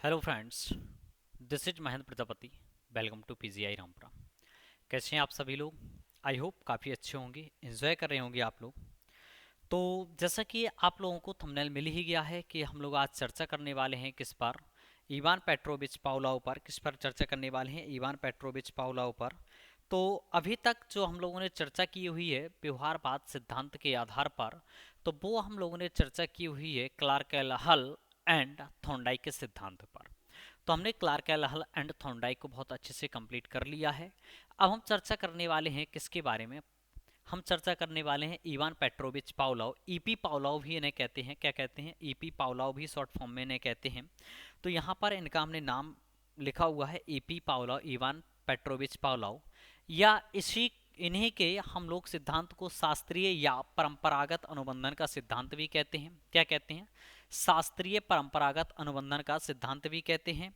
Hello friends, this is Mahendra Prajapati. Welcome to PGI Rampura. कैसे हैं आप सभी लोग? आई होप काफ़ी अच्छे होंगे, एंजॉय कर रहे होंगे आप लोग। तो जैसा कि आप लोगों को थंबनेल मिल ही गया है कि हम लोग आज चर्चा करने वाले हैं किस पर, इवान पेट्रोविच पावलोव पर। किस पर चर्चा करने वाले हैं? इवान पेट्रोविच पावलोव पर। तो अभी तक जो हम लोगों ने चर्चा की हुई है व्यवहारवाद सिद्धांत के आधार पर, तो वो हम लोगों ने चर्चा की हुई है क्लार्क एल हल एंड थॉर्नडाइक के सिद्धांत पर। तो हमने क्लार्क एल हल एंड थॉर्नडाइक को बहुत अच्छे से कंप्लीट कर लिया है। अब हम चर्चा करने वाले हैं किसके बारे में? हम चर्चा करने वाले हैं Ivan Petrovich Pavlov. EP Pavlov भी इन्हें कहते हैं। क्या कहते हैं? ईपी पावलोव भी शॉर्ट फॉर्म में इन्हें कहते हैं। तो यहाँ पर इनका हमने नाम लिखा हुआ है EP Pavlov, Ivan Petrovich Pavlov. या इसी इन्हीं के हम लोग सिद्धांत को शास्त्रीय या परंपरागत अनुबंधन का सिद्धांत भी कहते हैं। क्या कहते हैं? शास्त्रीय परंपरागत अनुबंधन का सिद्धांत भी कहते हैं।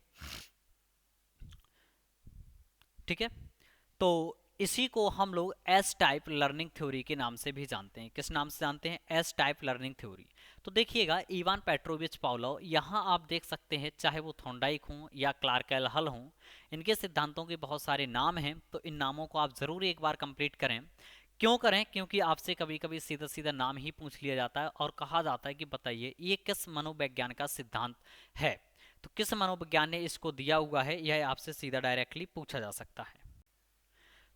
ठीक है। तो इसी को हम लोग एस टाइप लर्निंग थ्योरी के नाम से भी जानते हैं। किस नाम से जानते हैं? S type learning theory. तो देखिएगा, इवान पेट्रोविच पावलोव, यहाँ आप देख सकते हैं, चाहे वो थॉर्नडाइक हों या क्लार्क एल हल हों, इनके सिद्धांतों के बहुत सारे नाम हैं। तो इन नामों को आप जरूर एक बार कंप्लीट करें। क्यों करें? क्योंकि आपसे कभी कभी सीधा सीधा नाम ही पूछ लिया जाता है और कहा जाता है कि बताइए ये किस मनोविज्ञान का सिद्धांत है। तो किस मनोविज्ञान ने इसको दिया हुआ है, यह आपसे सीधा डायरेक्टली पूछा जा सकता है।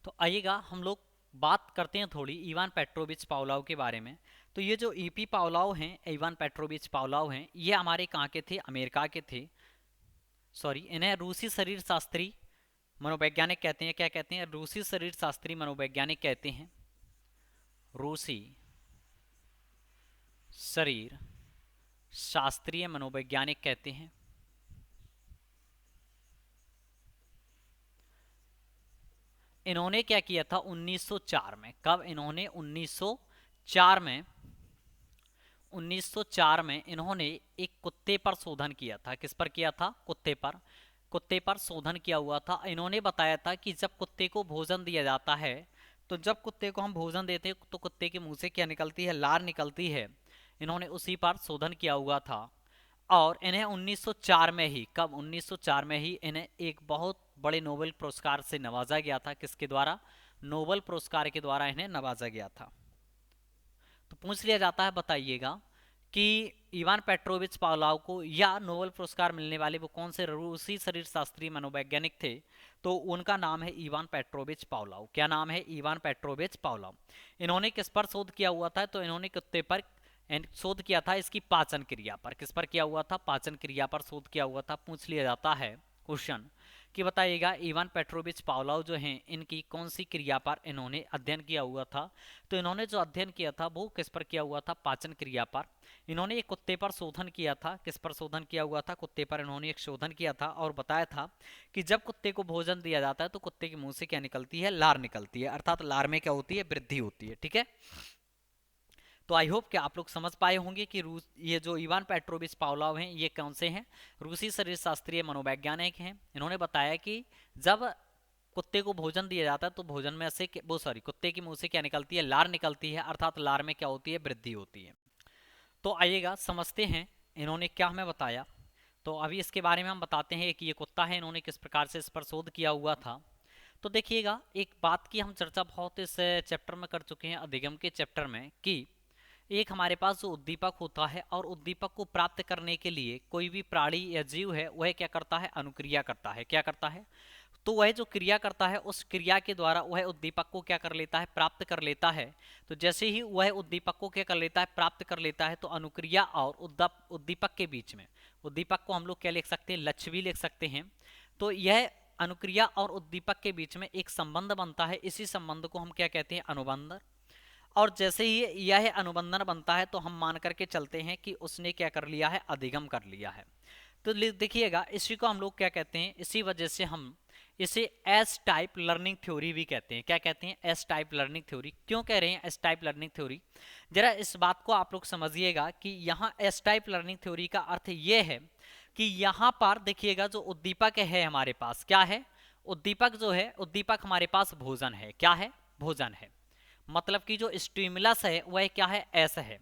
तो आइएगा हम लोग बात करते हैं थोड़ी इवान पेट्रोविच पावलोव के बारे में। तो ये जो ईपी पावलोव हैं, इवान पेट्रोविच पावलोव हैं, ये हमारे कहाँ के थे? अमेरिका के थे। सॉरी, इन्हें रूसी शरीर शास्त्री मनोवैज्ञानिक कहते हैं। क्या कहते हैं? रूसी शरीर शास्त्री मनोवैज्ञानिक कहते हैं। रूसी शरीर शास्त्रीय मनोवैज्ञानिक कहते हैं। इन्होंने क्या किया था 1904 में? कब? इन्होंने 1904 में 1904 में इन्होंने एक कुत्ते पर शोधन किया था। किस पर किया था? कुत्ते पर शोधन किया हुआ था। इन्होंने बताया था कि जब कुत्ते को भोजन दिया जाता है, तो जब कुत्ते को हम भोजन देते हैं तो कुत्ते के मुंह से क्या निकलती है? लार निकलती है। इन्होंने उसी पर शोधन किया हुआ था। और इन्हें 1904 में ही, कब? 1904 में ही इन्हें एक बहुत बड़े नोबेल पुरस्कार से नवाजा गया था। किसके द्वारा? नोबेल पुरस्कार के द्वारा इन्हें नवाजा गया था। तो पूछ लिया जाता है, बताइएगा कि इवान पेट्रोविच पावलोव को या नोबेल पुरस्कार मिलने वाले वो कौन से रूसी शरीर शास्त्री मनोवैज्ञानिक थे? तो उनका नाम है इवान पेट्रोविच पावलोव। क्या नाम है? Ivan Petrovich Pavlov. इन्होंने किस पर शोध किया हुआ था? तो इन्होंने कुत्ते पर शोध किया था, इसकी पाचन क्रिया पर। किस पर किया हुआ था? पाचन क्रिया पर शोध किया हुआ था। पूछ लिया जाता है क्वेश्चन कि बताइएगा इवान पेट्रोविच पावलोव जो हैं, इनकी कौन सी क्रिया पर इन्होंने अध्ययन किया हुआ था? तो इन्होंने जो अध्ययन किया था वो किस पर किया हुआ था? पाचन क्रिया पर। इन्होंने एक कुत्ते पर शोधन किया था। किस पर शोधन किया हुआ था? कुत्ते पर इन्होंने एक शोधन किया था और बताया था कि जब कुत्ते को भोजन दिया जाता है तो कुत्ते के मुंह से क्या निकलती है? लार निकलती है। अर्थात लार में क्या होती है? वृद्धि होती है। ठीक है। तो आई होप कि आप लोग समझ पाए होंगे कि ये जो इवान पेट्रोविच पावलोव हैं, ये कौन से हैं? रूसी शरीर शास्त्रीय मनोवैज्ञानिक हैं। इन्होंने बताया कि जब कुत्ते को भोजन दिया जाता है तो भोजन में से वो सॉरी कुत्ते के मुंह से क्या निकलती है? लार निकलती है। अर्थात लार में क्या होती है? वृद्धि होती है। तो आइएगा समझते हैं इन्होंने क्या हमें बताया। तो अभी इसके बारे में हम बताते हैं कि ये कुत्ता है, इन्होंने किस प्रकार से इस पर शोध किया हुआ था। तो देखिएगा, एक बात की हम चर्चा बहुत इस चैप्टर में कर चुके हैं, अधिगम के चैप्टर में, कि एक हमारे पास जो उद्दीपक होता है और उद्दीपक को प्राप्त करने के लिए कोई भी प्राणी या जीव है वह क्या करता है? अनुक्रिया करता है। क्या करता है? तो वह जो क्रिया करता है उस क्रिया के द्वारा वह उद्दीपक को क्या कर लेता है? प्राप्त कर लेता है। तो जैसे ही वह उद्दीपक को क्या कर लेता है? प्राप्त कर लेता है, तो अनुक्रिया और उद्दीपक के बीच में, उद्दीपक को हम लोग क्या लिख सकते हैं? लक्ष्य भी लिख सकते हैं। तो यह अनुक्रिया और उद्दीपक के बीच में एक संबंध बनता है। इसी संबंध को हम क्या कहते हैं? अनुबंध। और जैसे ही यह अनुबंधन बनता है तो हम मान करके चलते हैं कि उसने क्या कर लिया है? अधिगम कर लिया है। तो देखिएगा, इसी को हम लोग क्या कहते हैं? इसी वजह से हम इसे एस टाइप लर्निंग थ्योरी भी कहते हैं। क्या कहते हैं? S type learning theory. क्यों कह रहे हैं एस टाइप लर्निंग थ्योरी? जरा इस बात को आप लोग समझिएगा कि यहाँ एस टाइप लर्निंग थ्योरी का अर्थ ये है कि यहाँ पर देखिएगा, जो उद्दीपक है हमारे पास, क्या है? उद्दीपक जो है, उद्दीपक हमारे पास भोजन है। क्या है? भोजन है। मतलब कि जो स्टिमुलस है वह क्या है? एस है।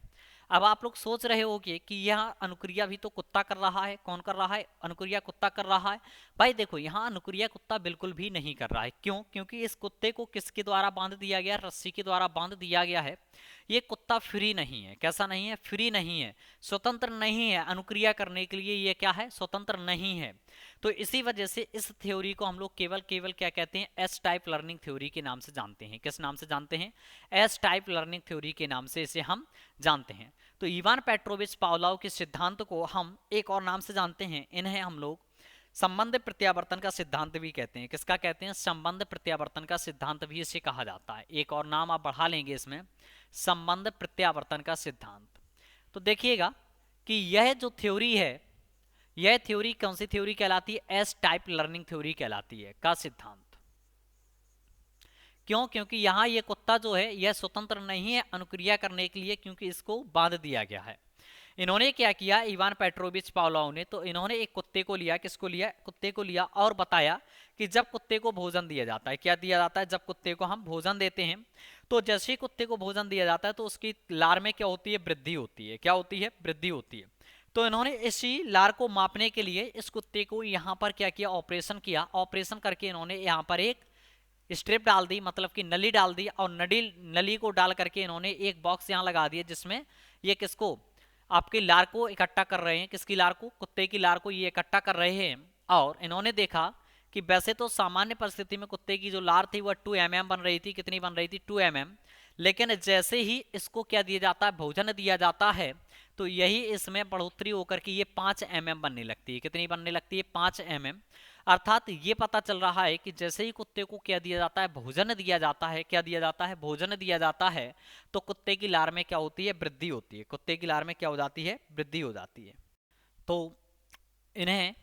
अब आप लोग सोच रहे होंगे कि यह अनुक्रिया भी तो कुत्ता कर रहा है। कौन कर रहा है? अनुक्रिया कुत्ता कर रहा है। भाई देखो, यहाँ अनुक्रिया कुत्ता बिल्कुल भी नहीं कर रहा है। क्यों? क्योंकि इस कुत्ते को किसके द्वारा बांध दिया गया? रस्सी के द्वारा बांध दिया गया है। ये कुत्ता फ्री नहीं है। कैसा नहीं है? फ्री नहीं है, स्वतंत्र नहीं है अनुक्रिया करने के लिए। ये क्या है? स्वतंत्र नहीं है। तो इसी वजह से इस थ्योरी को हम लोग केवल केवल क्या कहते हैं? एस टाइप लर्निंग थ्योरी के नाम से जानते हैं। किस नाम से जानते हैं? एस टाइप लर्निंग थ्योरी के नाम से इसे हम जानते हैं। तो इवान पेट्रोविच पावलोव के सिद्धांत को हम एक और नाम से जानते हैं। इन्हें हम लोग संबंध प्रत्यावर्तन का सिद्धांत भी कहते हैं। किसका कहते हैं? संबंध प्रत्यावर्तन का सिद्धांत भी इसे कहा जाता है। एक और नाम आप बढ़ा लेंगे इसमें, संबंध प्रत्यावर्तन का सिद्धांत। तो देखिएगा कि यह जो थ्योरी है, यह थ्योरी कौन सी थ्योरी कहलाती है? एस टाइप लर्निंग थ्योरी कहलाती है, का सिद्धांत। क्यों? क्योंकि यहाँ ये कुत्ता जो है यह स्वतंत्र नहीं है अनुक्रिया करने के लिए, क्योंकि इसको बांध दिया गया है। इन्होंने क्या किया इवान पेट्रोविच पावलोव ने? तो इन्होंने एक कुत्ते को लिया। किसको लिया? कुत्ते को लिया और बताया कि जब कुत्ते को भोजन दिया जाता है, क्या दिया जाता है? जब कुत्ते को हम भोजन देते हैं, तो जैसे ही कुत्ते को भोजन दिया जाता है तो उसकी लार में क्या होती है? वृद्धि होती है। क्या होती है? वृद्धि होती है। तो इन्होंने इसी लार को मापने के लिए इस कुत्ते को यहाँ पर क्या किया? ऑपरेशन किया। ऑपरेशन करके इन्होंने यहाँ पर एक स्ट्रिप डाल दी, मतलब कि नली डाल दी, और नली को डाल करके इन्होंने एक बॉक्स यहाँ लगा दिया जिसमें ये किसको? आपके लार को इकट्ठा कर रहे हैं। किसकी लार को? कुत्ते की लार को ये इकट्ठा कर रहे हैं। और इन्होंने देखा कि वैसे तो सामान्य परिस्थिति में कुत्ते की जो लार थी वह 2 mm बन रही थी। कितनी बन रही थी? 2 mm। लेकिन जैसे ही इसको क्या दिया जाता है? भोजन दिया जाता है, तो यही इसमें बढ़ोतरी होकर के ये 5 mm बनने लगती है। कितनी बनने लगती है? 5 mm। अर्थात ये पता चल रहा है कि जैसे ही कुत्ते को क्या दिया जाता है? भोजन दिया जाता है। क्या दिया जाता है? भोजन दिया जाता है, तो कुत्ते की लार में क्या होती है? वृद्धि होती है। कुत्ते की लार में क्या हो जाती है? वृद्धि हो जाती है। तो इन्हें,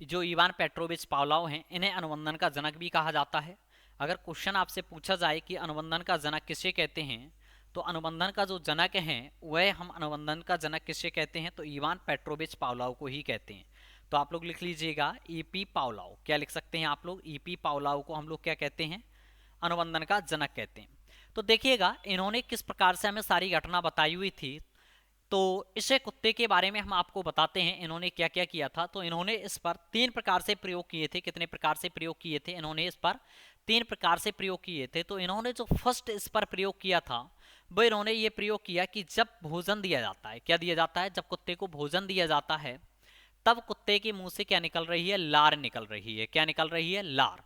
जो इवान पेट्रोविच पावलोव हैं, इन्हें अनुबंधन का जनक भी कहा जाता है। अगर क्वेश्चन आपसे पूछा जाए कि अनुबंधन का जनक किसे कहते हैं, तो अनुबंधन का जो जनक है वह हम अनुबंधन का जनक किसे कहते हैं? तो इवान पेट्रोविच पावलोव को ही कहते हैं। तो आप लोग लिख लीजिएगा ईपी पावलोव। क्या लिख सकते हैं आप लोग? ईपी पावलोव को हम लोग क्या कहते हैं? अनुबंधन का जनक कहते हैं। तो देखिएगा इन्होंने किस प्रकार से हमें सारी घटना बताई हुई थी। तो इसे कुत्ते के बारे में हम आपको बताते हैं इन्होंने क्या क्या किया था। तो इन्होंने इस पर 3 प्रकार से प्रयोग किए थे। कितने प्रकार से प्रयोग किए थे? इन्होंने इस पर 3 प्रकार से प्रयोग किए थे। तो इन्होंने जो फर्स्ट इस पर प्रयोग किया था वो इन्होंने ये प्रयोग किया कि जब भोजन दिया जाता है, क्या दिया जाता है? जब कुत्ते को भोजन दिया जाता है, तब कुत्ते के मुंह से क्या निकल रही है? लार निकल रही है। क्या निकल रही है? लार।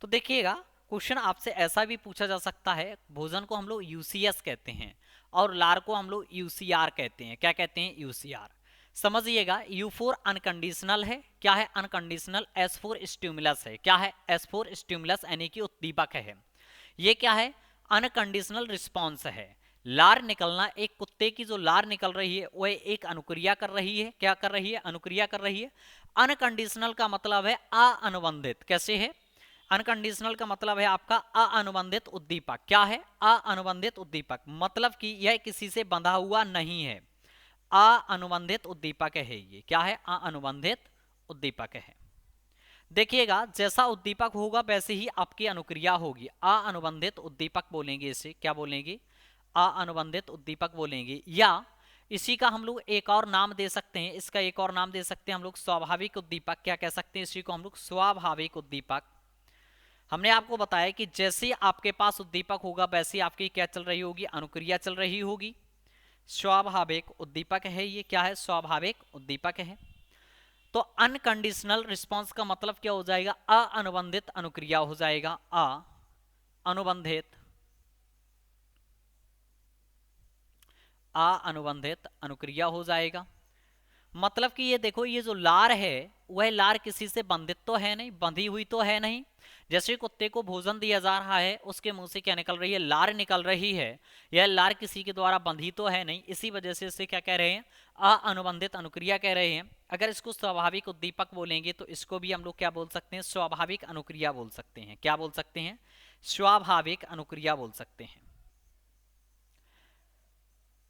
तो देखिएगा क्वेश्चन आपसे ऐसा भी पूछा जा सकता है, भोजन को हम लोग यूसीएस कहते हैं और लार को हम लोग यूसीआर कहते हैं। क्या कहते हैं? यूसीआर। समझिएगा, यू फोर अनकंडीशनल है। क्या है? अनकंडीशनल। एस फोर स्टिमुलस है। क्या है? एस फोर स्टिमुलस यानी कि उद्दीपक है। ये क्या है? अनकंडीशनल रिस्पॉन्स है। लार निकलना, एक कुत्ते की जो लार निकल रही है वह एक अनुक्रिया कर रही है। क्या कर रही है? अनुक्रिया कर रही है। अनकंडीशनल का मतलब है अअनुबंधित। कैसे है? अनकंडीशनल का मतलब है आपका अअनुबंधित उद्दीपक। क्या है? अअनुबंधित उद्दीपक, मतलब कि यह किसी से बंधा हुआ नहीं है। अअनुबंधित उद्दीपक है ये। क्या है? अअनुबंधित उद्दीपक है। देखिएगा जैसा उद्दीपक होगा वैसे ही आपकी अनुक्रिया होगी। अअनुबंधित उद्दीपक बोलेंगे इसे। क्या बोलेंगे? अअनुबंधित उद्दीपक बोलेंगे। या इसी का हम लोग एक और नाम दे सकते हैं, इसका एक और नाम दे सकते हैं हम लोग स्वाभाविक उद्दीपक। क्या कह सकते हैं इसी को? हम लोग स्वाभाविक उद्दीपक। हमने आपको बताया कि जैसे आपके पास उद्दीपक होगा वैसे आपकी क्या चल रही होगी? अनुक्रिया चल रही होगी। स्वाभाविक उद्दीपक है ये। क्या है? स्वाभाविक उद्दीपक है। तो अनकंडीशनल रिस्पांस का मतलब क्या हो जाएगा? अअनुबंधित अनुक्रिया हो जाएगा। अअनुबंधित अनुक्रिया हो जाएगा। मतलब कि ये देखो, ये जो लार है वह लार किसी से बंधित तो है नहीं, बंधी हुई तो है नहीं। जैसे कुत्ते को भोजन दिया जा रहा है, उसके मुंह से क्या निकल रही है? लार निकल रही है। यह लार किसी के द्वारा बंधी तो है नहीं, इसी वजह से इसे क्या कह रहे हैं? अअनुबंधित अनुक्रिया कह रहे हैं। अगर इसको स्वाभाविक उद्दीपक बोलेंगे तो इसको भी हम लोग क्या बोल सकते हैं? स्वाभाविक अनुक्रिया बोल सकते हैं। क्या बोल सकते हैं? स्वाभाविक अनुक्रिया बोल सकते हैं।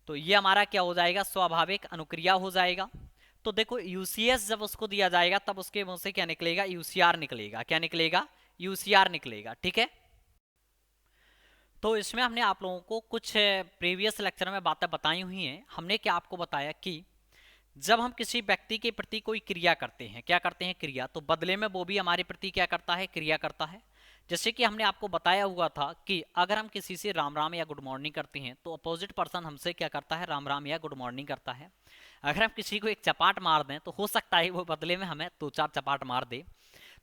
तो ये हमारा क्या हो जाएगा? स्वाभाविक अनुक्रिया हो जाएगा। तो देखो यूसीएस जब उसको दिया जाएगा तब उसके मुंह से क्या निकलेगा? यूसीआर निकलेगा। क्या निकलेगा? यूसीआर निकलेगा। ठीक है। तो इसमें हमने आप लोगों को कुछ प्रीवियस लेक्चर में बातें बताई हुई हैं। हमने क्या आपको बताया कि जब हम किसी व्यक्ति के प्रति कोई क्रिया करते हैं, क्या करते हैं क्रिया, तो बदले में वो भी हमारे प्रति क्या करता है, क्रिया करता है। जैसे कि हमने आपको बताया हुआ था कि अगर हम किसी से राम राम या गुड मॉर्निंग करते हैं तो अपोजिट पर्सन हमसे क्या करता है, राम राम या गुड मॉर्निंग करता है। अगर हम किसी को एक चपाट मार दें तो हो सकता है वो बदले में हमें 2-4 चपाट मार दे।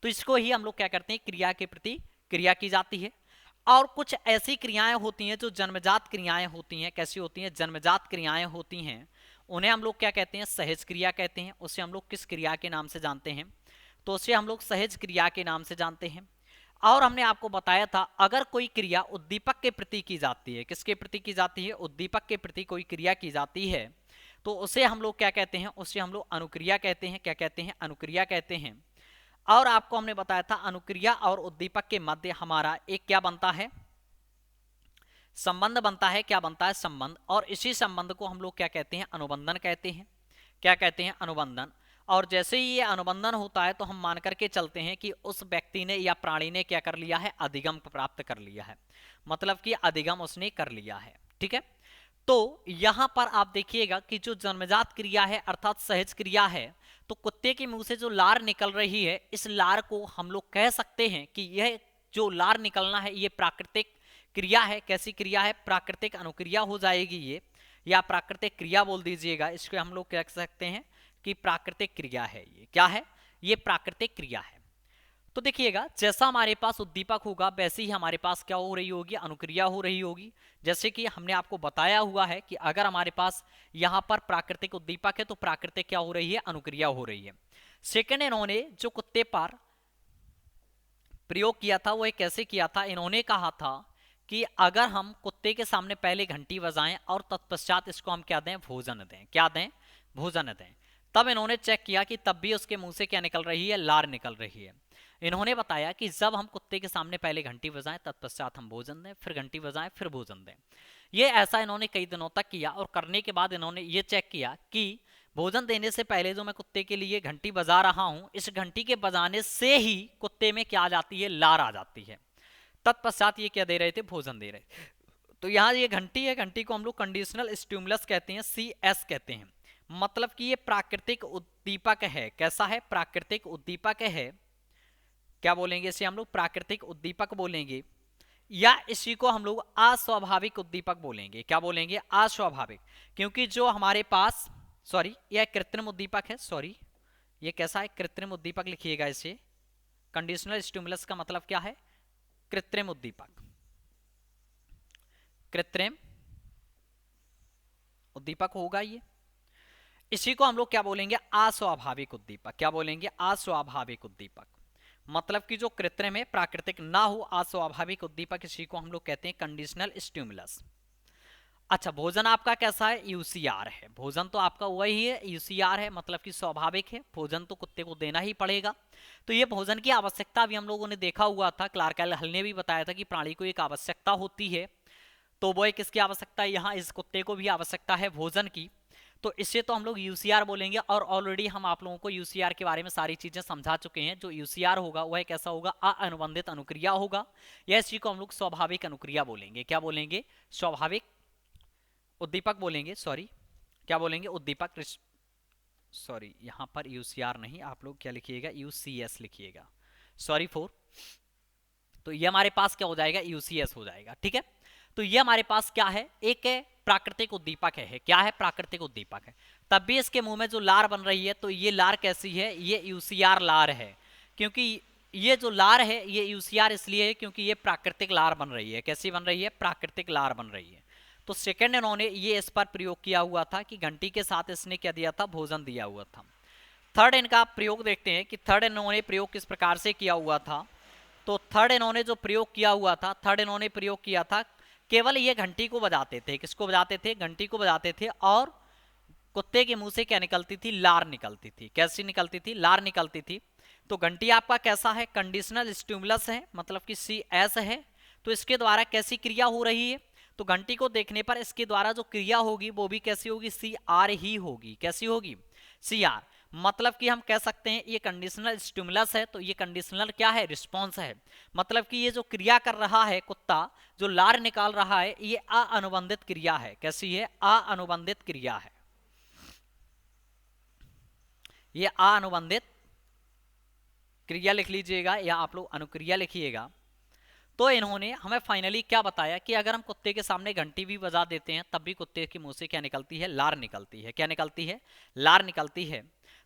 तो इसको ही हम लोग क्या करते हैं, क्रिया के प्रति क्रिया की जाती है। और कुछ ऐसी क्रियाएं होती हैं जो जन्मजात क्रियाएं होती हैं। कैसी होती हैं, जन्मजात क्रियाएं होती हैं। उन्हें हम लोग क्या कहते हैं, सहज क्रिया कहते हैं। उसे हम लोग किस क्रिया के नाम से जानते हैं, तो उसे हम लोग सहज क्रिया के नाम से जानते हैं। और हमने आपको बताया था अगर कोई क्रिया उद्दीपक के प्रति की जाती है, किसके प्रति की जाती है, उद्दीपक के प्रति कोई क्रिया की जाती है, तो उसे हम लोग क्या कहते हैं, उसे हम लोग अनुक्रिया कहते हैं। क्या कहते हैं, अनुक्रिया कहते हैं। और आपको हमने बताया था अनुक्रिया और उद्दीपक के मध्य हमारा एक क्या बनता है, संबंध बनता है। क्या बनता है, संबंध। और इसी संबंध को हम लोग क्या कहते हैं, अनुबंधन कहते हैं। क्या कहते हैं, अनुबंधन। और जैसे ही ये अनुबंधन होता है तो हम मान करके चलते हैं कि उस व्यक्ति ने या प्राणी ने क्या कर लिया है, अधिगम प्राप्त कर लिया है, मतलब कि अधिगम उसने कर लिया है। ठीक है। तो यहां पर आप देखिएगा कि जो जन्मजात क्रिया है अर्थात सहज क्रिया है, तो कुत्ते के मुंह से जो लार निकल रही है, इस लार को हम लोग कह सकते हैं कि यह जो लार निकलना है ये प्राकृतिक क्रिया है। कैसी क्रिया है, प्राकृतिक अनुक्रिया हो जाएगी ये, या प्राकृतिक क्रिया बोल दीजिएगा। इसको हम लोग कह सकते हैं कि प्राकृतिक क्रिया है। ये क्या है, ये प्राकृतिक क्रिया है। तो देखिएगा जैसा हमारे पास उद्दीपक होगा वैसे ही हमारे पास क्या हो रही होगी, अनुक्रिया हो रही होगी। जैसे कि हमने आपको बताया हुआ है कि अगर हमारे पास यहाँ पर प्राकृतिक उद्दीपक है तो प्राकृतिक क्या हो रही है, अनुक्रिया हो रही है। सेकंड, इन्होंने जो कुत्ते पर प्रयोग किया था वो कैसे किया था, इन्होंने कहा था कि अगर हम कुत्ते के सामने पहले घंटी बजाएं और तत्पश्चात इसको हम क्या दें, भोजन दें। क्या दें, भोजन दें। तब इन्होंने चेक किया कि तब भी उसके मुंह से क्या निकल रही है, लार निकल रही है। इन्होंने बताया कि जब हम कुत्ते के सामने पहले घंटी बजाएं तत्पश्चात हम भोजन दें, फिर घंटी बजाएं फिर भोजन दें। ये ऐसा इन्होंने कई दिनों तक किया और करने के बाद इन्होंने ये चेक किया कि भोजन देने से पहले जो मैं कुत्ते के लिए घंटी बजा रहा हूं, इस घंटी के बजाने से ही कुत्ते में क्या आ जाती है, लार आ जाती है। तत्पश्चात ये क्या दे रहे थे, भोजन दे रहे। तो यहाँ ये घंटी है, घंटी को हम लोग कंडीशनल स्टिमुलस कहते हैं, CS कहते हैं। मतलब कि ये प्राकृतिक उद्दीपक है। कैसा है, प्राकृतिक उद्दीपक है। क्या बोलेंगे इसे हम लोग, प्राकृतिक उद्दीपक बोलेंगे, या इसी को हम लोग अस्वाभाविक उद्दीपक बोलेंगे। क्या बोलेंगे, अस्वाभाविक। क्योंकि जो हमारे पास, सॉरी यह कृत्रिम उद्दीपक है, सॉरी ये कैसा है, कृत्रिम उद्दीपक लिखिएगा इसे। कंडीशनल स्टिमुलस का मतलब क्या है, कृत्रिम उद्दीपक, कृत्रिम उद्दीपक होगा ये। इसी को हम लोग क्या बोलेंगे, अस्वाभाविक उद्दीपक। क्या बोलेंगे, अस्वाभाविक उद्दीपक। मतलब कि जो कृत्रिम है, प्राकृतिक ना हो, अस्वाभाविक उद्दीपक, इसी को हम लोग कहते हैं कंडीशनल स्टिमुलस। अच्छा, भोजन आपका कैसा है, UCR है। भोजन तो आपका वही है, UCR है, मतलब कि स्वाभाविक है। भोजन तो कुत्ते को देना ही पड़ेगा। तो ये भोजन की आवश्यकता भी हम लोगों ने देखा हुआ था, क्लार्क एल हल ने भी बताया था कि प्राणी को एक आवश्यकता होती है। तो वो किसकी आवश्यकता है, यहाँ इस कुत्ते को भी आवश्यकता है भोजन की। तो इससे तो हम लोग UCR बोलेंगे। और ऑलरेडी हम आप लोगों को UCR के बारे में सारी चीजें समझा चुके हैं। जो UCR होगा वह कैसा होगा, अनुबंधित अनुक्रिया होगा, या इसी को हम लोग स्वाभाविक अनुक्रिया बोलेंगे। क्या बोलेंगे, स्वाभाविक उद्दीपक बोलेंगे। सॉरी क्या बोलेंगे, उद्दीपक। सॉरी यहाँ पर UCR नहीं, आप लोग क्या लिखिएगा, UCS लिखिएगा, सॉरी फॉर। तो ये हमारे पास क्या हो जाएगा, UCS हो जाएगा। ठीक है। तो ये हमारे पास क्या है, एक प्राकृतिक उद्दीपक है। क्या है, प्राकृतिक उद्दीपक है। तब भी इसके मुंह में जो लार बन रही है, तो ये लार कैसी है, ये UCR लार है। क्योंकि ये जो लार है ये UCR इसलिए है क्योंकि ये प्राकृतिक लार बन रही है। कैसी बन रही है, प्राकृतिक लार बन रही है। तो सेकंड, इन्होंने ये इस पर प्रयोग किया हुआ था कि घंटी के साथ इसने क्या दिया था, भोजन दिया हुआ था। थर्ड, इनका प्रयोग देखते हैं कि थर्ड इन्होंने प्रयोग किस प्रकार से किया हुआ था। तो थर्ड इन्होंने जो प्रयोग किया हुआ था, थर्ड इन्होंने प्रयोग किया था, केवल ये घंटी को बजाते थे। किसको बजाते थे, घंटी को बजाते थे। और कुत्ते के मुंह से क्या निकलती थी, लार निकलती थी। कैसी निकलती थी, लार निकलती थी। तो घंटी आपका कैसा है, कंडीशनल स्टिमुलस है, मतलब कि CS है। तो इसके द्वारा कैसी क्रिया हो रही है, तो घंटी को देखने पर इसके द्वारा जो क्रिया होगी वो भी कैसी होगी, CR ही होगी। कैसी होगी, CR। मतलब कि हम कह सकते हैं ये कंडीशनल स्टिमुलस है, तो ये कंडीशनल क्या है, रिस्पॉन्स है। मतलब कि ये जो क्रिया कर रहा है कुत्ता, जो लार निकाल रहा है, ये अनुबंधित क्रिया है। कैसी है, अनुबंधित क्रिया है, ये अनुबंधित क्रिया लिख लीजिएगा या आप लोग अनुक्रिया लिखिएगा। तो इन्होंने हमें फाइनली क्या बताया कि अगर हम कुत्ते के सामने घंटी भी बजा देते हैं तब भी कुत्ते के मुंह से क्या निकलती है, लार निकलती है। क्या निकलती है, लार निकलती है।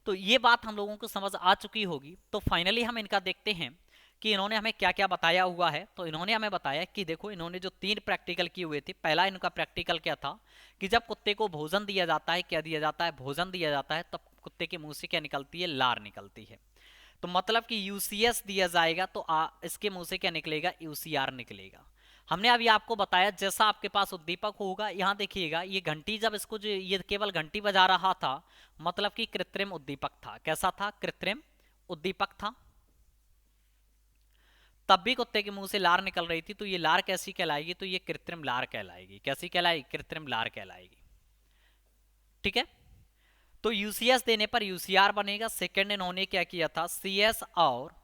तो ये बात हम लोगों को समझ आ चुकी होगी। तो फाइनली हम इनका देखते हैं कि इन्होंने हमें क्या क्या बताया हुआ है। तो इन्होंने हमें बताया कि देखो, इन्होंने जो 3 प्रैक्टिकल किए हुए थे, पहला इनका प्रैक्टिकल क्या था कि जब कुत्ते को भोजन दिया जाता है, क्या दिया जाता है, भोजन दिया जाता है, तब कुत्ते के मुंह से क्या निकलती है, लार निकलती है। तो मतलब कि यूसीएस दिया जाएगा तो इसके मुंह से क्या निकलेगा, यूसीआर निकलेगा। हमने अभी आपको बताया जैसा आपके पास उद्दीपक होगा, यहाँ देखिएगा ये घंटी, जब इसको जो ये केवल घंटी बजा रहा था, मतलब कि कृत्रिम उद्दीपक था। कैसा था, कृत्रिम उद्दीपक था। तब भी कुत्ते के मुंह से लार निकल रही थी, तो ये लार कैसी कहलाएगी, तो ये कृत्रिम लार कहलाएगी। कैसी कहलाएगी, कृत्रिम लार कहलाएगी। ठीक है, तो यूसीएस देने पर यूसीआर बनेगा। सेकंड इन्होंने क्या किया था, सीएस और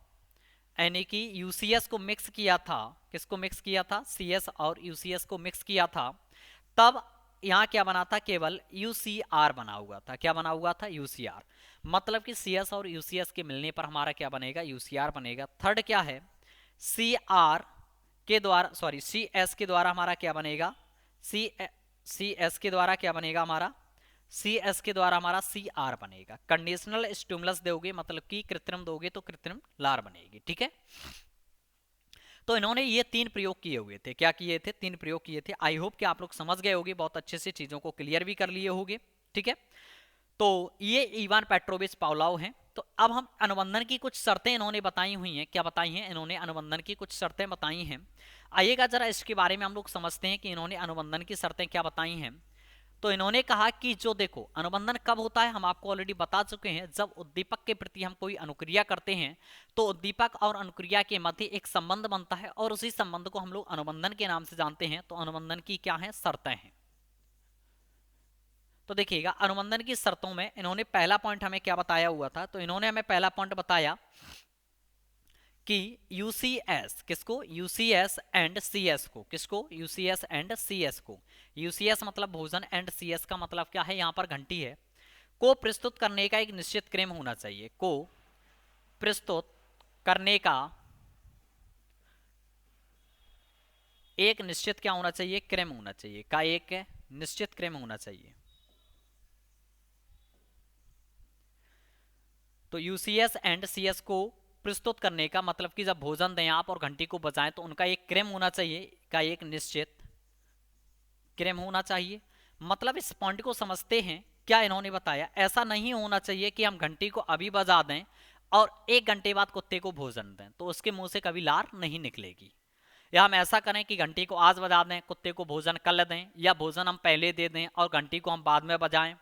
यानी कि यूसीएस को मिक्स किया था। किसको मिक्स किया था, सीएस और यूसीएस को मिक्स किया था। तब यहाँ क्या बना था, केवल यूसीआर बना हुआ था। क्या बना हुआ था, यूसीआर। मतलब कि सीएस और यूसीएस के मिलने पर हमारा क्या बनेगा, यूसीआर बनेगा। थर्ड क्या है, सीआर के द्वारा, सॉरी सीएस के द्वारा हमारा क्या बनेगा, सीएस के द्वारा क्या बनेगा हमारा, सीएस के द्वारा हमारा सीआर बनेगा। कंडीशनल स्टिमुलस दोगे मतलब कि कृत्रिम दोगे तो कृत्रिम लार बनेगी। ठीक है, तो इन्होंने ये 3 प्रयोग किए हुए थे। क्या किए थे, 3 प्रयोग किए थे। आई होप कि आप लोग समझ गए होगे, बहुत अच्छे से चीजों को क्लियर भी कर लिए होंगे। ठीक है, तो ये इवान पेट्रोविच पावलोव हैं। तो अब हम अनुबंधन की कुछ शर्तें इन्होंने बताई हुई हैं। क्या बताई हैं इन्होंने, अनुबंधन की कुछ शर्तें बताई हैं। आइएगा जरा इसके बारे में हम लोग समझते हैं कि इन्होंने अनुबंधन की शर्तें क्या बताई हैं। तो इन्होंने कहा कि जो देखो, अनुबंधन कब होता है, हम आपको ऑलरेडी बता चुके हैं। जब उद्दीपक के प्रति हम कोई अनुक्रिया करते हैं तो उद्दीपक और अनुक्रिया के मध्य एक संबंध बनता है और उसी संबंध को हम लोग अनुबंधन के नाम से जानते हैं। तो अनुबंधन की क्या है, शर्तें हैं। तो देखिएगा, अनुबंधन की शर्तों में इन्होंने पहला पॉइंट हमें क्या बताया हुआ था, तो इन्होंने हमें पहला पॉइंट बताया कि यूसीएस, किसको, यूसीएस एंड सीएस को, किसको, यूसीएस एंड सीएस को। यूसीएस मतलब भोजन, एंड सीएस का मतलब क्या है, यहां पर घंटी है, को प्रस्तुत करने का एक निश्चित क्रम होना चाहिए। को प्रस्तुत करने का एक निश्चित क्या होना चाहिए, क्रम होना चाहिए। का एक निश्चित क्रम होना चाहिए। तो यूसीएस एंड सीएस को प्रस्तुत करने का मतलब कि जब भोजन दें आप और घंटी को बजाएं तो उनका एक क्रम होना चाहिए, का एक निश्चित क्रम होना चाहिए। मतलब इस पॉइंट को समझते हैं। क्या इन्होंने बताया, ऐसा नहीं होना चाहिए कि हम घंटी को अभी बजा दें और 1 घंटे बाद कुत्ते को भोजन दें तो उसके मुंह से कभी लार नहीं निकलेगी। या हम ऐसा करें कि घंटी को आज बजा दें, कुत्ते को भोजन कल दें, या भोजन हम पहले दे दें और घंटी को हम बाद में बजाएं,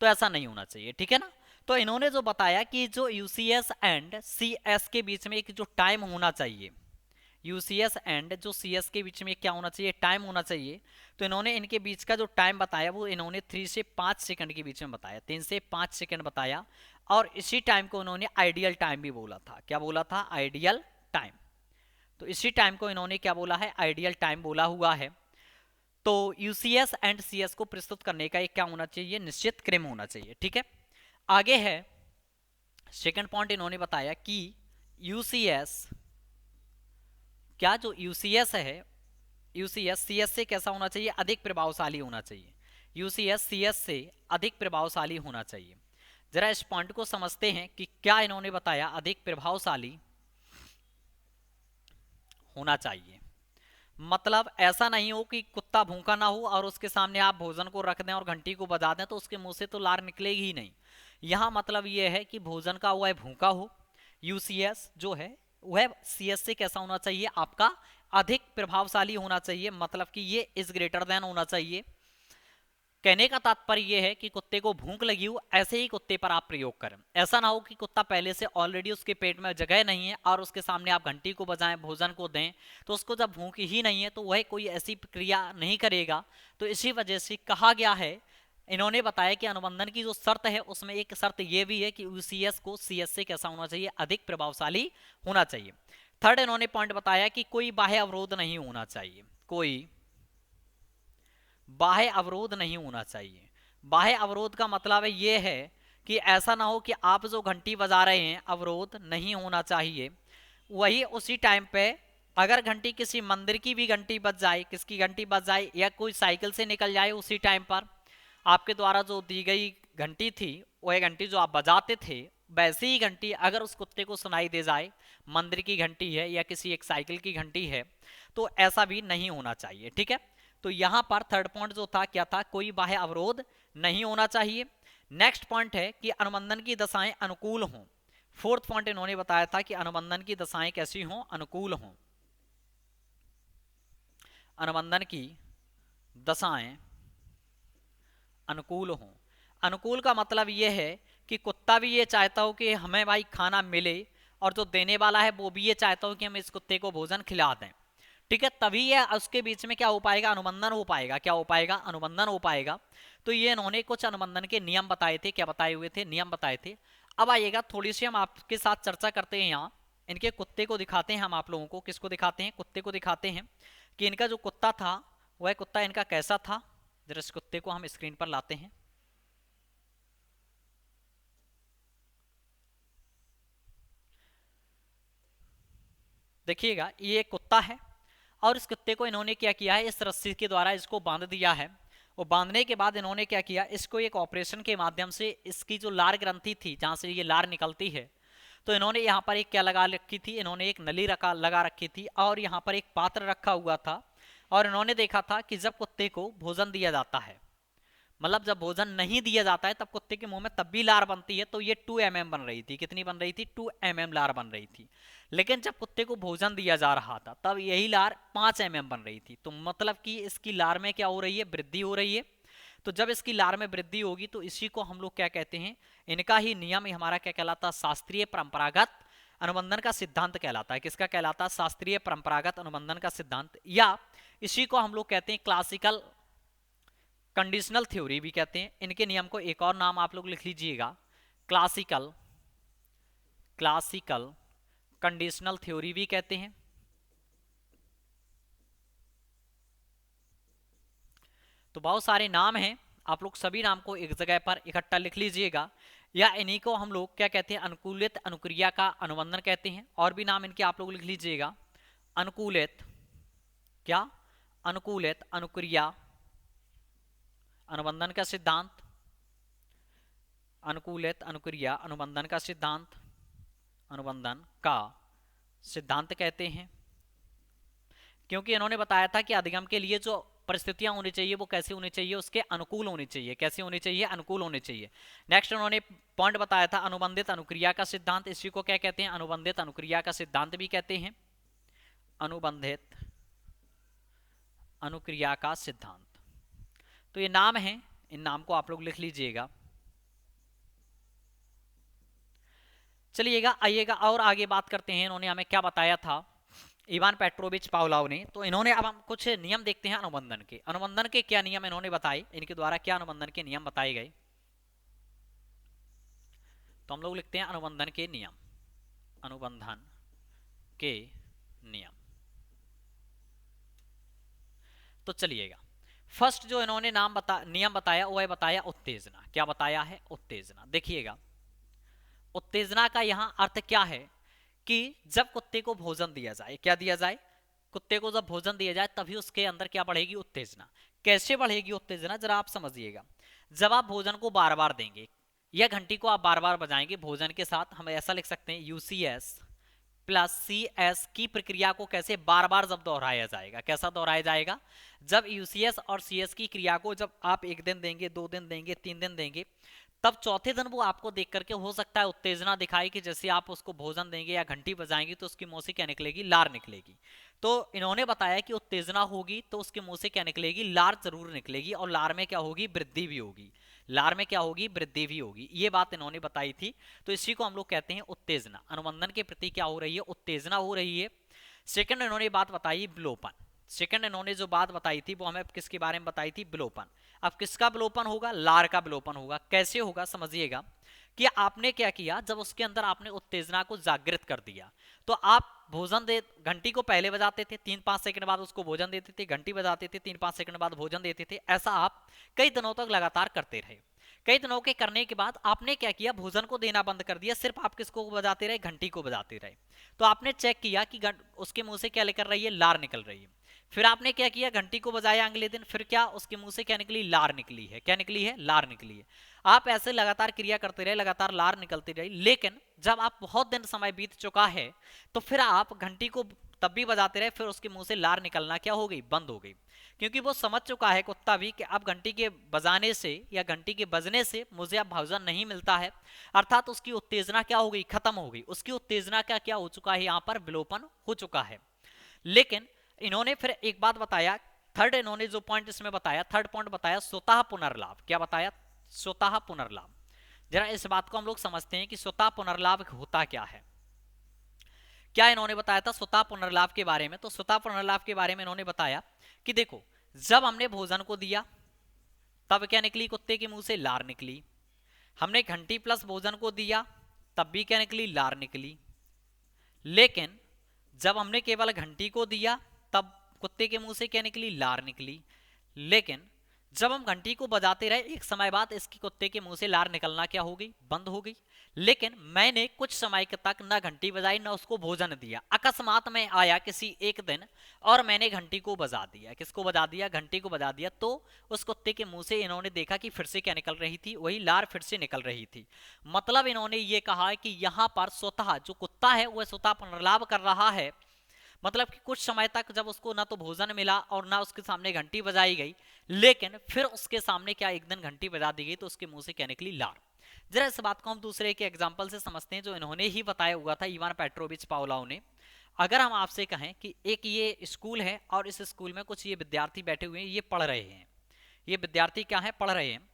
तो ऐसा नहीं होना चाहिए। ठीक है ना, तो इन्होंने जो बताया कि जो यूसीएस एंड सीएस के बीच में एक जो टाइम होना चाहिए, यूसीएस एंड जो सीएस के बीच में क्या होना चाहिए, टाइम होना चाहिए। तो इन्होंने इनके बीच का जो टाइम बताया वो इन्होंने 3 से 5 सेकंड के बीच में बताया, 3 से 5 सेकंड बताया। और इसी टाइम को इन्होंने आइडियल टाइम भी बोला था। क्या बोला था, आइडियल टाइम। तो इसी टाइम को इन्होंने क्या बोला है, आइडियल टाइम बोला हुआ है। तो यूसीएस एंड सीएस को प्रस्तुत करने का एक क्या होना चाहिए, निश्चित क्रम होना चाहिए। ठीक है, आगे है सेकंड पॉइंट इन्होंने बताया कि यूसीएस, क्या जो यूसीएस है, यूसीएस सीएस से कैसा होना चाहिए, अधिक प्रभावशाली होना चाहिए। यूसीएस सीएस से अधिक प्रभावशाली होना चाहिए। जरा इस पॉइंट को समझते हैं कि क्या इन्होंने बताया, अधिक प्रभावशाली होना चाहिए। मतलब ऐसा नहीं हो कि कुत्ता भूखा ना हो और उसके सामने आप भोजन को रख दें और घंटी को बजा दें तो उसके मुंह से तो लार निकलेगी ही नहीं। यहाँ मतलब ये है कि भोजन का वह भूखा हो, यूसीएस जो है वह सीएस से कैसा होना चाहिए, आपका अधिक प्रभावशाली होना चाहिए। मतलब कि ये इज ग्रेटर देन होना चाहिए। कहने का तात्पर्य यह है कि कुत्ते को भूख लगी हो, ऐसे ही कुत्ते पर आप प्रयोग करें। ऐसा ना हो कि कुत्ता पहले से ऑलरेडी उसके पेट में जगह नहीं है और उसके सामने आप घंटी को बजाएं, भोजन को दें, तो उसको जब भूख ही नहीं है तो वह कोई ऐसी प्रक्रिया नहीं करेगा। तो इसी वजह से कहा गया है इन्होंने बताया कि अनुबंधन की जो शर्त है उसमें एक शर्त ये भी है कि यूसीएस को सीएस से कैसा होना चाहिए, अधिक प्रभावशाली होना चाहिए। थर्ड इन्होंने पॉइंट बताया कि कोई बाह्य अवरोध नहीं होना चाहिए, कोई बाह्य अवरोध नहीं होना चाहिए। बाह्य अवरोध का मतलब ये है कि ऐसा ना हो कि आप जो घंटी बजा रहे हैं अवरोध नहीं होना चाहिए, वही उसी टाइम पे अगर घंटी किसी मंदिर की भी घंटी बज जाए, किसकी घंटी बज जाए या कोई साइकिल से निकल जाए, उसी टाइम पर आपके द्वारा जो दी गई घंटी थी वह घंटी जो आप बजाते थे वैसे ही घंटी अगर उस कुत्ते को सुनाई दे जाए, मंदिर की घंटी है या किसी एक साइकिल की घंटी है, तो ऐसा भी नहीं होना चाहिए। ठीक है, तो यहां पर थर्ड पॉइंट जो था क्या था, कोई बाह्य अवरोध नहीं होना चाहिए। नेक्स्ट पॉइंट है कि अनुबंधन की दशाएं अनुकूल हों। फोर्थ पॉइंट इन्होंने बताया था कि अनुबंधन की दशाएं कैसी हों, अनुकूल हों। अनुबंधन की दशाएं अनुकूल हों। अनुकूल का मतलब यह है कि कुत्ता भी ये चाहता हो कि हमें भाई खाना मिले और जो देने वाला है वो भी ये चाहता हो कि हम इस कुत्ते को भोजन खिला दें। ठीक है, तभी ये उसके बीच में क्या हो पाएगा, अनुबंधन हो पाएगा। क्या हो पाएगा, अनुबंधन हो पाएगा। तो ये इन्होंने कुछ अनुबंधन के नियम बताए थे। क्या बताए हुए थे, नियम बताए थे। अब आइएगा थोड़ी सी हम आपके साथ चर्चा करते हैं। यहाँ इनके कुत्ते को दिखाते हैं हम आप लोगों को। किसको दिखाते हैं, कुत्ते को दिखाते हैं कि इनका जो कुत्ता था वह कुत्ता इनका कैसा था। जरा इस कुत्ते को हम स्क्रीन पर लाते हैं। देखिएगा ये एक कुत्ता है और इस कुत्ते को इन्होंने क्या किया है, इस रस्सी के द्वारा इसको बांध दिया है। और बांधने के बाद इन्होंने क्या किया, इसको एक ऑपरेशन के माध्यम से इसकी जो लार ग्रंथि थी जहां से ये लार निकलती है, तो इन्होंने यहाँ पर एक क्या लगा रखी थी, इन्होंने एक नली लगा रखी थी और यहाँ पर एक पात्र रखा हुआ था। और इन्होंने देखा था कि जब कुत्ते को भोजन दिया जाता है, मतलब जब भोजन नहीं दिया जाता है तब कुत्ते के मुंह में तब भी लार बनती है। तो ये 2 mm बन रही थी। कितनी बन रही थी, 2 mm लार बन रही थी। लेकिन जब कुत्ते को भोजन दिया जा रहा था तब यही लार 5 mm बन रही थी। तो मतलब कि इसकी लार में क्या हो रही है, वृद्धि हो रही है। तो जब इसकी लार में वृद्धि होगी तो इसी को हम लोग क्या कहते हैं, इनका ही नियम हमारा क्या कहलाता है, शास्त्रीय परंपरागत अनुबंधन का सिद्धांत कहलाता है। किसका कहलाता है, शास्त्रीय परंपरागत अनुबंधन का सिद्धांत, या इसी को हम लोग कहते हैं क्लासिकल कंडीशनल थ्योरी भी कहते हैं। इनके नियम को एक और नाम आप लोग लिख लीजिएगा, क्लासिकल कंडीशनल थ्योरी भी कहते हैं। तो बहुत सारे नाम हैं, आप लोग सभी नाम को एक जगह पर इकट्ठा लिख लीजिएगा। या इन्हीं को हम लोग क्या कहते हैं, अनुकूलित अनुक्रिया का अनुबंधन कहते हैं। और भी नाम इनके आप लोग लिख लीजिएगा, अनुकूलित क्या, अनुकूलित अनुक्रिया अनुबंधन का सिद्धांत, अनुकूलित अनुक्रिया अनुबंधन का सिद्धांत, अनुबंधन का सिद्धांत कहते हैं। क्योंकि इन्होंने बताया था कि अधिगम के लिए जो परिस्थितियां होनी चाहिए वो कैसी होनी चाहिए, उसके अनुकूल होनी चाहिए। कैसी होनी चाहिए, अनुकूल होनी चाहिए। नेक्स्ट उन्होंने पॉइंट बताया था अनुबंधित अनुक्रिया का सिद्धांत। इसी को क्या कहते हैं, अनुबंधित अनुक्रिया का सिद्धांत भी कहते हैं, अनुबंधित अनुक्रिया का सिद्धांत। तो ये नाम है, इन नाम को आप लोग लिख लीजिएगा। चलिएगा आइएगा और आगे बात करते हैं। इन्होंने हमें क्या बताया था, इवान पेट्रोविच पावलोव ने। तो इन्होंने, अब हम कुछ नियम देखते हैं अनुबंधन के। अनुबंधन के क्या नियम इन्होंने बताए, इनके द्वारा क्या अनुबंधन के नियम बताए गए। तो हम लोग लिखते हैं अनुबंधन के नियम, अनुबंधन के नियम। तो चलिएगा, फर्स्ट जो इन्होंने नियम बताया वह बताया उत्तेजना। क्या बताया है, उत्तेजना। देखिएगा उत्तेजना का यहां अर्थ क्या है कि जब कुत्ते को भोजन दिया जाए, क्या दिया जाए, कुत्ते को जब भोजन दिया जाए तभी उसके अंदर क्या बढ़ेगी, उत्तेजना। कैसे बढ़ेगी उत्तेजना, जरा आप समझिएगा। जब आप भोजन को बार बार देंगे या घंटी को आप बार बार बजाएंगे भोजन के साथ, हम ऐसा लिख सकते हैं यूसीएस प्लस सीएस की प्रक्रिया को कैसे बार बार जब दोहराया जाएगा। कैसा दोहराया जाएगा, जब यूसीएस और सीएस की क्रिया को जब आप 1 दिन देंगे, 2 दिन देंगे, 3 दिन देंगे, तब चौथे दिन वो आपको देख करके हो सकता है उत्तेजना दिखाई कि जैसे आप उसको भोजन देंगे या घंटी बजाएंगे तो उसकी मुंह से क्या निकलेगी, लार निकलेगी। तो इन्होंने बताया कि उत्तेजना होगी तो उसके मुंह से क्या निकलेगी, लार जरूर निकलेगी। और लार में क्या होगी, वृद्धि भी होगी। लार में क्या होगी, वृद्धि भी होगी। ये बात इन्होंने बताई थी। तो इसी को हम लोग कहते हैं उत्तेजना। अनुबंधन के प्रति क्या हो रही है, उत्तेजना हो रही है। सेकंड इन्होंने बात बताई विलोपन। सेकंड इन्होंने जो बात बताई थी वो हमें किसके बारे में बताई थी, विलोपन। अब किसका विलोपन होगा, लार का विलोपन होगा। कैसे होगा समझिएगा कि आपने क्या किया, जब उसके अंदर आपने उत्तेजना को जागृत कर दिया, तो आप भोजन दे, घंटी को पहले बजाते थे, 3-5 सेकंड बाद उसको भोजन देते थे, घंटी बजाते थे, 3-5 सेकंड बाद भोजन देते थे। ऐसा आप कई दिनों तक लगातार करते रहे। कई दिनों के करने के बाद आपने क्या किया, भोजन को देना बंद कर दिया, सिर्फ आप किसको बजाते रहे, घंटी को बजाते रहे। तो आपने चेक किया कि उसके मुंह से क्या निकल रही है, लार निकल रही है। फिर आपने क्या किया, घंटी को बजाया अगले दिन, फिर क्या उसके मुंह से क्या निकली, लार निकली है। क्या निकली है, लार निकली है। आप ऐसे लगातार क्रिया करते रहे, लगातार लार निकलती रही। लेकिन जब आप बहुत दिन समय बीत चुका है तो फिर आप घंटी को तब भी बजाते रहे, फिर उसके मुंह से लार निकलना क्या हो गई, बंद हो गई। क्योंकि वो समझ चुका है कुत्ता भी कि अब घंटी के बजाने से या घंटी के बजने से मुझे अब भोजन नहीं मिलता है, अर्थात उसकी उत्तेजना क्या हो गई, खत्म हो गई। उसकी उत्तेजना का क्या हो चुका है, यहाँ पर विलोपन हो चुका है। लेकिन इन्होंने फिर एक बात बताया, थर्ड इन्होंने जो पॉइंट इसमें बताया, थर्ड पॉइंट बताया स्वतः पुनर्लाभ। क्या बताया, स्वतः पुनर्लाभ। जरा इस बात को हम लोग समझते हैं कि स्वतः पुनर्लाभ होता क्या है। क्या इन्होंने बताया था स्वतः पुनर्लाभ के बारे में, तो स्वतः पुनर्लाभ के बारे में इन्होंने बताया कि देखो, जब हमने भोजन को दिया तब क्या निकली, कुत्ते के मुंह से लार निकली। हमने घंटी प्लस भोजन को दिया तब भी क्या निकली, लार निकली। लेकिन जब हमने केवल घंटी को दिया तब कुत्ते के मुंह से क्या निकली, लार निकली। लेकिन जब हम घंटी को बजाते रहे, एक समय बाद इसके कुत्ते के मुंह से लार निकलना क्या हो गई, बंद हो गई। लेकिन मैंने कुछ समय तक न घंटी बजाई न उसको भोजन दिया। अकस्मात में आया किसी एक दिन और मैंने घंटी को बजा दिया। किसको बजा दिया, घंटी को बजा दिया। तो उस कुत्ते के मुंह से इन्होंने देखा कि फिर से क्या निकल रही थी, वही लार फिर से निकल रही थी। मतलब इन्होंने ये कहा कि यहाँ पर स्वतः जो कुत्ता है वह स्वतः पुनर्लाभ कर रहा है। मतलब कि कुछ समय तक जब उसको ना तो भोजन मिला और ना उसके सामने घंटी बजाई गई, लेकिन फिर उसके सामने क्या एक दिन घंटी बजा दी गई तो उसके मुंह से क्या निकली, लार। जरा इस बात को हम दूसरे के एग्जाम्पल से समझते हैं जो इन्होंने ही बताया हुआ था, इवान पेट्रोविच पावलोव ने। अगर हम आपसे कहें कि एक ये स्कूल है और इस स्कूल में कुछ ये विद्यार्थी बैठे हुए हैं, ये पढ़ रहे हैं। ये विद्यार्थी क्या है, पढ़ रहे हैं।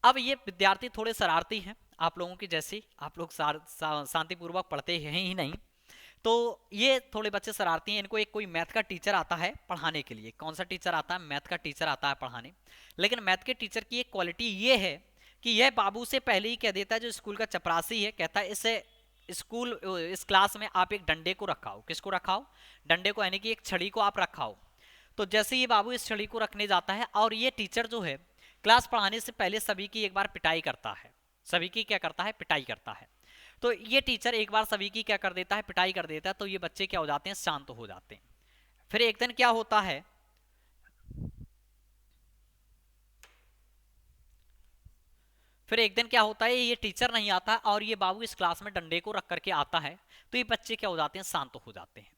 अब ये विद्यार्थी थोड़े शरारती हैं, आप लोगों की जैसे। आप लोग शांतिपूर्वक पढ़ते हैं ही नहीं, तो ये थोड़े बच्चे शरारती हैं। इनको एक कोई मैथ का टीचर आता है पढ़ाने के लिए। कौन सा टीचर आता है, मैथ का टीचर आता है पढ़ाने। लेकिन मैथ के टीचर की एक क्वालिटी ये है कि यह बाबू से पहले ही कह देता है, जो स्कूल का चपरासी है, कहता है इस क्लास में आप एक डंडे को रखाओ। किसको रखाओ, डंडे को, यानी कि एक छड़ी को आप रखाओ। तो जैसे ये बाबू इस छड़ी को रखने जाता है, और ये टीचर जो है क्लास पढ़ाने से पहले सभी की एक बार पिटाई करता है। सभी की क्या करता है, पिटाई करता है। तो ये टीचर एक बार सभी की क्या कर देता है, पिटाई कर देता है। तो ये बच्चे क्या हो जाते हैं, शांत हो जाते हैं। फिर एक दिन क्या होता है, ये टीचर नहीं आता और ये बाबू इस क्लास में डंडे को रख करके आता है। तो ये बच्चे क्या हो जाते हैं, शांत हो जाते हैं।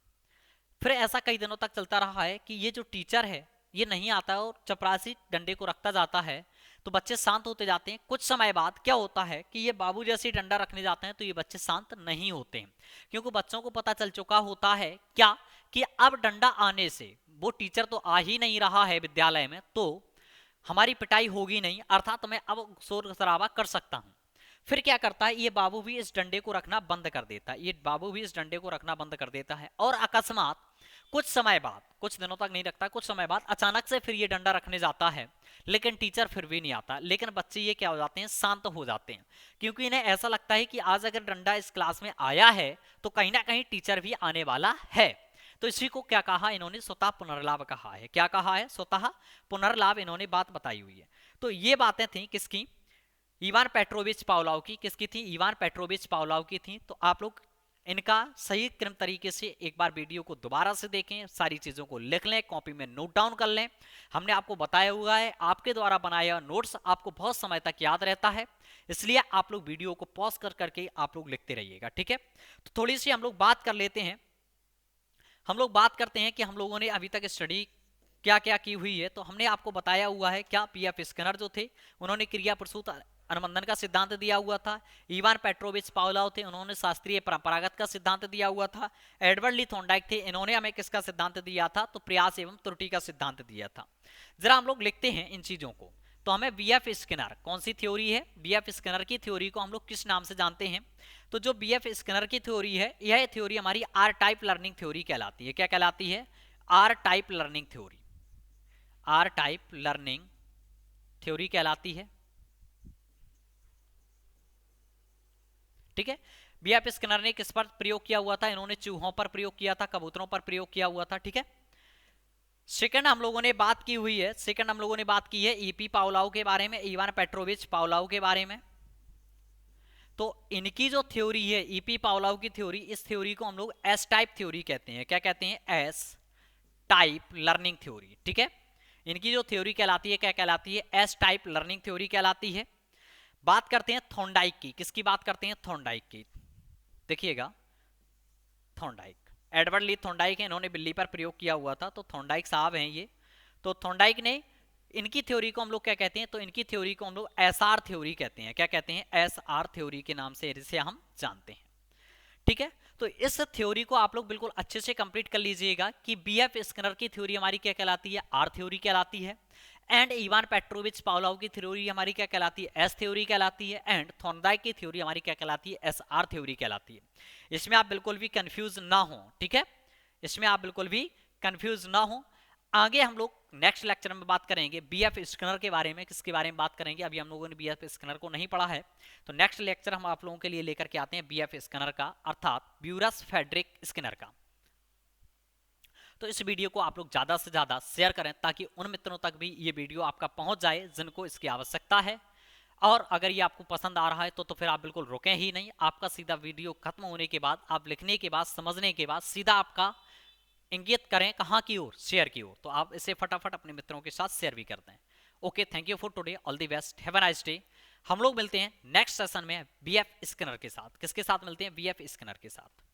फिर ऐसा कई दिनों तक चलता रहा है कि ये जो टीचर है ये नहीं आता और चपरासी डंडे को रखता जाता है। तो बच्चे शांत होते जाते हैं। कुछ समय बाद क्या होता है कि ये बाबू जैसे डंडा रखने जाते हैं तो ये बच्चे शांत नहीं होते हैं, क्योंकि बच्चों को पता चल चुका होता है क्या कि अब डंडा आने से वो टीचर तो आ ही नहीं रहा है विद्यालय में, तो हमारी पिटाई होगी नहीं, अर्थात मैं अब शोर शराबा कर सकता हूं। फिर क्या करता है, ये बाबू भी इस डंडे को रखना बंद कर देता है। ये बाबू भी इस डंडे को रखना बंद कर देता है और अकस्मात कुछ समय बाद, कुछ दिनों तक नहीं रखता, कुछ समय बाद अचानक से फिर ये डंडा रखने जाता है, लेकिन टीचर फिर भी नहीं आता। लेकिन बच्चे ये क्या हो जाते हैं, शांत हो जाते हैं, क्योंकि इन्हें ऐसा लगता है कि आज अगर डंडा इस क्लास में आया है तो कहीं ना कहीं टीचर भी आने वाला है। तो इसी को क्या कहा इन्होंने, स्वतः पुनर्लाभ कहा है। क्या कहा है, स्वतः पुनर्लाभ इन्होंने बात बताई हुई है। तो ये बातें थी किसकी, इवान पेट्रोविच पावलोव की। किसकी थी, इवान पेट्रोविच पावलोव की थी। तो आप लोग इनका सही क्रम तरीके से एक बार वीडियो को दोबारा से देखें, सारी चीजों को लिख लें, कॉपी में नोट डाउन कर लें। हमने आपको बताया हुआ है, आपके द्वारा बनाया नोट्स आपको बहुत समय तक याद रहता है, इसलिए आप लोग वीडियो को पॉज कर करके आप लोग लिखते रहिएगा, ठीक है। तो थोड़ी सी हम लोग बात कर लेते हैं। हम लोग बात करते हैं कि हम लोगों ने अभी तक स्टडी क्या क्या की हुई है। तो हमने आपको बताया हुआ है क्या, पीएफ स्किनर जो थे उन्होंने क्रिया प्रसूत अनुबंधन का सिद्धांत दिया हुआ था। इवान पेट्रोविच पावलोव थे, उन्होंने शास्त्रीय परंपरागत का सिद्धांत दिया हुआ था। एडवर्ड ली थॉर्नडाइक थे, इन्होंने हमें किसका सिद्धांत दिया था, तो प्रयास एवं त्रुटि का सिद्धांत दिया था। जरा हम लोग लिखते हैं इन चीजों को। तो हमें बीएफ स्किनर, कौन सी थ्योरी है, बीएफ स्किनर की थ्योरी को हम लोग किस नाम से जानते हैं, तो जो बीएफ स्किनर की थ्योरी है, यह थ्योरी हमारी आर टाइप लर्निंग थ्योरी कहलाती है। क्या कहलाती है, R type learning theory, R type learning theory कहलाती है। ठीक है, बीएफ स्किनर ने किस पर प्रयोग किया हुआ था? इन्होंने चूहों पर प्रयोग किया था, कबूतरों पर प्रयोग किया हुआ था। ठीक है, सेकंड हम लोगों ने बात की हुई है, सेकंड हम लोगों ने बात की है ईपी पावलाव के बारे में, इवान पेट्रोविच पावलाव के बारे में। तो इनकी जो थ्योरी है ईपी पावलाव की थ्योरी, इस थ्योरी को हम लोग एस टाइप थ्योरी कहते हैं। क्या कहते हैं? S type learning theory. ठीक है, इनकी जो थ्योरी कहलाती है क्या कहलाती है? एस टाइप लर्निंग थ्योरी कहलाती है। बात करते हैं थॉर्नडाइक की, किसकी बात करते हैं? थॉर्नडाइक की। देखिएगा, थॉर्नडाइक, एडवर्ड ली थॉर्नडाइक है, इन्होंने बिल्ली पर प्रयोग किया हुआ था, तो थॉर्नडाइक साहब हैं ये। तो थॉर्नडाइक ने, इनकी थ्योरी को हम लोग क्या कहते हैं? तो इनकी थ्योरी को हम लोग एसआर थ्योरी कहते हैं। क्या कहते हैं? एसआर थ्योरी के नाम से इसे हम जानते हैं। ठीक है, तो इस थ्योरी को आप लोग बिल्कुल अच्छे से कंप्लीट कर लीजिएगा कि बीएफ स्किनर की थ्योरी हमारी क्या कहलाती है? आर थ्योरी कहलाती है। एंड इवान पेट्रोविच पावलोव की थ्योरी हमारी क्या कहलाती है? एस थ्योरी कहलाती है। एंड थॉर्नडाइक की थ्योरी हमारी क्या कहलाती है? एस आर थ्योरी कहलाती है। इसमें आप बिल्कुल भी कंफ्यूज ना हो। ठीक है, इसमें आप बिल्कुल भी कंफ्यूज ना हो। आगे हम लोग नेक्स्ट लेक्चर में बात करेंगे बीएफ स्किनर के बारे में। किसके बारे में बात करेंगे? अभी हम लोगों ने बीएफ स्किनर को नहीं पढ़ा है, तो नेक्स्ट लेक्चर हम आप लोगों के लिए लेकर के आते हैं बीएफ स्किनर का, अर्थात ब्यूरस फेडरिक स्किनर का। तो इस वीडियो को आप लोग ज़्यादा से ज़्यादा शेयर करें ताकि उन मित्रों तक भी ये वीडियो आपका पहुंच जाए जिनको इसकी आवश्यकता है। और अगर ये आपको पसंद आ रहा है तो फिर आप बिल्कुल रुकें ही नहीं, आपका सीधा वीडियो खत्म होने के बाद, आप लिखने के बाद, समझने के बाद सीधा आपका इंगित करें कहाँ की ओर? शेयर की ओर। तो आप इसे फटाफट अपने मित्रों के साथ शेयर भी करते हैं। Okay, thank you for today, all the best, have a nice day. हम लोग मिलते हैं नेक्स्ट सेशन में बीएफ स्किनर के साथ। किसके साथ मिलते हैं? बीएफ स्किनर के साथ।